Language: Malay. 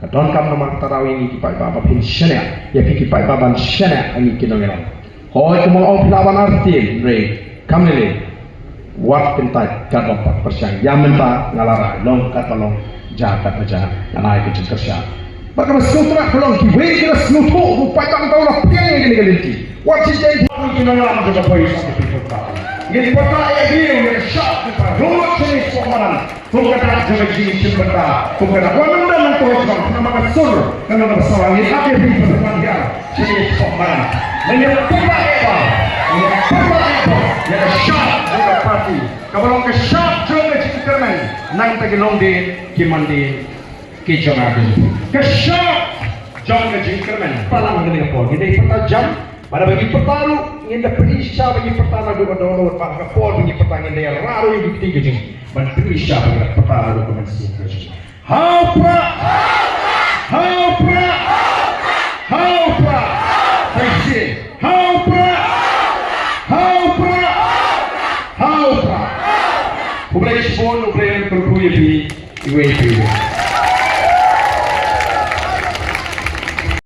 Don kam nomor tarawih ini kipai baba pension ya kipai baba pension ini kinongeran. Hoi kumol au pilawan arti re kamile wat pentai kat 4% yang menta ngalara long kat long jakat aja nanai ke jengkersya. Bagaimana sutra belum kiwe kira snutu rupai tak tahu lah piang ini galinti. Wat si jadi kinongeran juga boy sampai kota. Ini kota ini syak kita rumah sini somaran. Bukan ada lagi sebentar. Bukan ada wanita yang terus nama sur karena masalah ini ada di pertanian. Jadi somaran. Menyebut kita Eva. Yang syak juga parti. Kalau ke syak juga cikerman. Nang tadi longde kimandi kijongan. Ke syak juga cikerman. Palang dengan apa? Kita pertajam. Pada bagi pertaruh, ingin berisya bagi pertaruh dokumen pada kapol bagi pertanyaan yang raru yang ketiga jadi, dan berisya bagi pertaruh dokumen sini. Haupra, haupra, haupra, haupra, haupra, haupra, haupra. Publik pun publik berkuih di iwe.